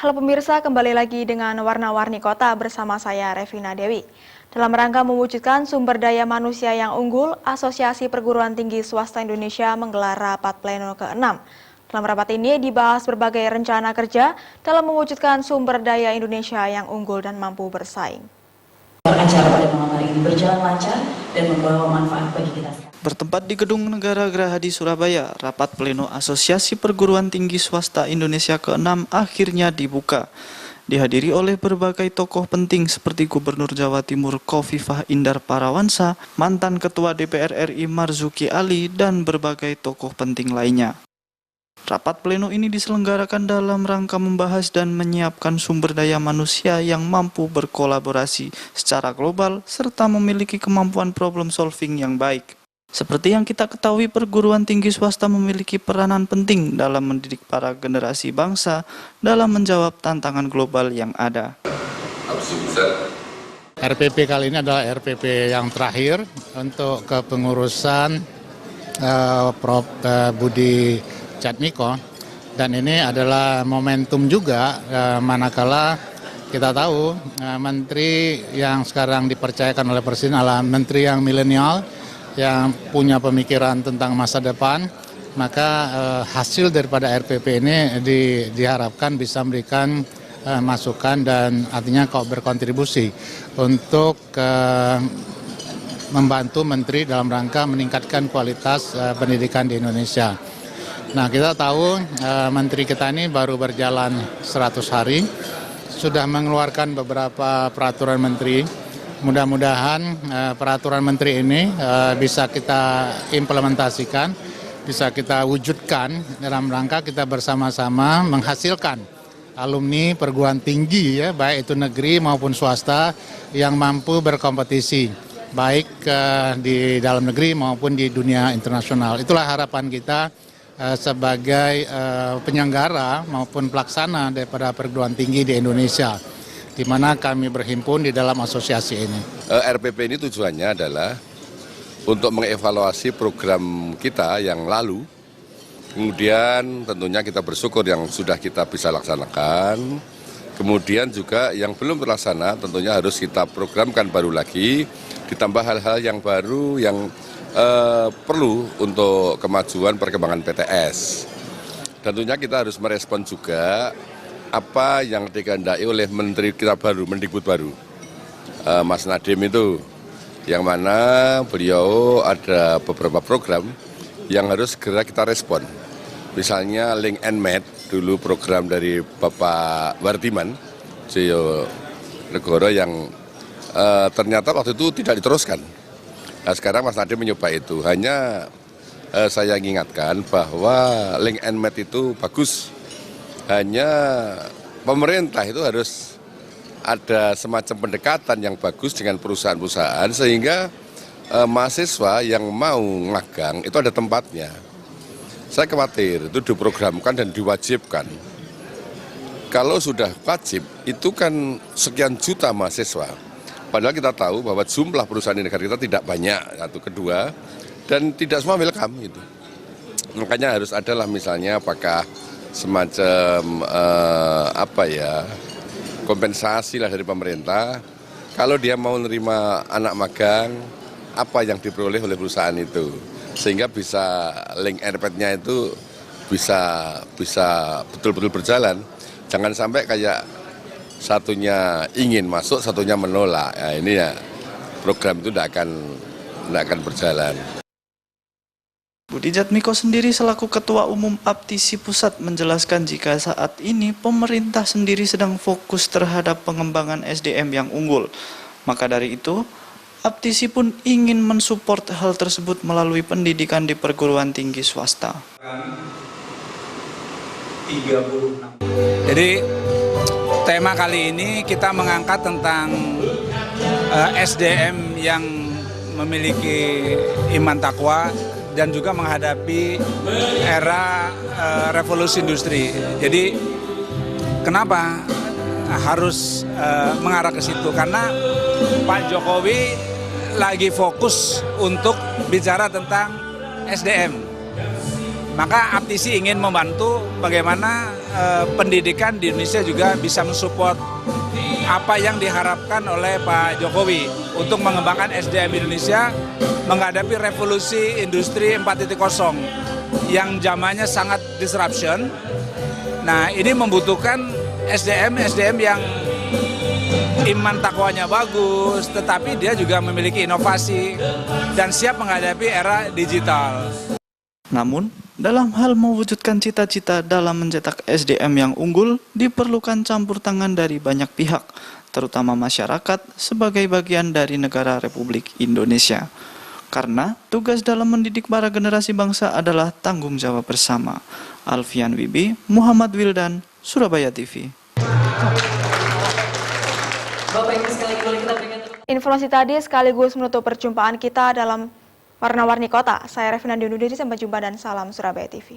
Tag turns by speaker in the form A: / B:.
A: Halo pemirsa, kembali lagi dengan Warna-Warni Kota bersama saya Revina Dewi. Dalam rangka mewujudkan sumber daya manusia yang unggul, Asosiasi Perguruan Tinggi Swasta Indonesia menggelar rapat pleno ke-6. Dalam rapat ini dibahas berbagai rencana kerja dalam mewujudkan sumber daya Indonesia yang unggul dan mampu bersaing.
B: Acara pada malam hari ini berjalan lancar dan membawa manfaat bagi kita.
C: Bertempat di Gedung Negara Gerahadi Surabaya, rapat pleno Asosiasi Perguruan Tinggi Swasta Indonesia ke-6 akhirnya dibuka. Dihadiri oleh berbagai tokoh penting seperti Gubernur Jawa Timur Khofifah Indar Parawansa, mantan Ketua DPR RI Marzuki Ali, dan berbagai tokoh penting lainnya. Rapat pleno ini diselenggarakan dalam rangka membahas dan menyiapkan sumber daya manusia yang mampu berkolaborasi secara global serta memiliki kemampuan problem solving yang baik. Seperti yang kita ketahui, perguruan tinggi swasta memiliki peranan penting dalam mendidik para generasi bangsa dalam menjawab tantangan global yang ada.
D: RPP kali ini adalah RPP yang terakhir untuk kepengurusan Prof. Budi Jatmiko, dan ini adalah momentum juga manakala kita tahu menteri yang sekarang dipercayakan oleh Presiden adalah menteri yang milenial, yang punya pemikiran tentang masa depan, maka hasil daripada RPP ini diharapkan bisa memberikan masukan dan artinya berkontribusi untuk membantu menteri dalam rangka meningkatkan kualitas pendidikan di Indonesia. Nah, kita tahu menteri kita ini baru berjalan 100 hari, sudah mengeluarkan beberapa peraturan menteri. Mudah-mudahan peraturan menteri ini bisa kita implementasikan, bisa kita wujudkan dalam rangka kita bersama-sama menghasilkan alumni perguruan tinggi, ya, baik itu negeri maupun swasta, yang mampu berkompetisi, baik di dalam negeri maupun di dunia internasional. Itulah harapan kita sebagai penyelenggara maupun pelaksana daripada perguruan tinggi di Indonesia, di mana kami berhimpun di dalam asosiasi ini.
E: RPP ini tujuannya adalah untuk mengevaluasi program kita yang lalu, kemudian tentunya kita bersyukur yang sudah kita bisa laksanakan, kemudian juga yang belum terlaksana tentunya harus kita programkan baru lagi, ditambah hal-hal yang baru yang perlu untuk kemajuan perkembangan PTS. Tentunya kita harus merespon juga apa yang dikehendaki oleh menteri kita baru, Mendikbud baru, Mas Nadiem itu, yang mana beliau ada beberapa program yang harus segera kita respon. Misalnya Link and Med, dulu program dari Bapak Wardiman Joyo Negoro yang ternyata waktu itu tidak diteruskan. Nah, sekarang Mas Nadiem mencoba itu. Hanya saya ingatkan bahwa Link and Med itu bagus. Hanya pemerintah itu harus ada semacam pendekatan yang bagus dengan perusahaan-perusahaan sehingga mahasiswa yang mau magang itu ada tempatnya. Saya khawatir itu diprogramkan dan diwajibkan. Kalau sudah wajib, itu kan sekian juta mahasiswa. Padahal kita tahu bahwa jumlah perusahaan di negara kita tidak banyak, satu, kedua, dan tidak semua welcome gitu. Makanya harus adalah misalnya apakah semacam kompensasi lah dari pemerintah. Kalau dia mau menerima anak magang, apa yang diperoleh oleh perusahaan itu, sehingga bisa link RPT-nya itu bisa betul-betul berjalan. Jangan sampai kayak satunya ingin masuk, satunya menolak. Ya, ini ya program itu tidak akan berjalan.
C: Budi Jatmiko sendiri selaku Ketua Umum Aptisi Pusat menjelaskan jika saat ini pemerintah sendiri sedang fokus terhadap pengembangan SDM yang unggul. Maka dari itu, Aptisi pun ingin mensupport hal tersebut melalui pendidikan di perguruan tinggi swasta.
F: Jadi tema kali ini kita mengangkat tentang SDM yang memiliki iman takwa dan juga menghadapi era revolusi industri. Jadi kenapa harus mengarah ke situ? Karena Pak Jokowi lagi fokus untuk bicara tentang SDM. Maka Aptisi ingin membantu bagaimana pendidikan di Indonesia juga bisa mensupport apa yang diharapkan oleh Pak Jokowi untuk mengembangkan SDM Indonesia menghadapi revolusi industri 4.0 yang zamannya sangat disruption. Nah, ini membutuhkan SDM yang iman takwanya bagus, tetapi dia juga memiliki inovasi dan siap menghadapi era digital.
C: Namun, dalam hal mewujudkan cita-cita dalam mencetak SDM yang unggul, diperlukan campur tangan dari banyak pihak, terutama masyarakat sebagai bagian dari negara Republik Indonesia. Karena tugas dalam mendidik para generasi bangsa adalah tanggung jawab bersama. Alfian Wibi, Muhammad Wildan, Surabaya TV.
B: Bapak Ibu sekali lagi boleh kita berikan tepuk
A: Informasi tadi sekaligus menutup perjumpaan kita dalam Warna-Warni Kota. Saya Revina undur diri, sampai jumpa dan salam Surabaya TV.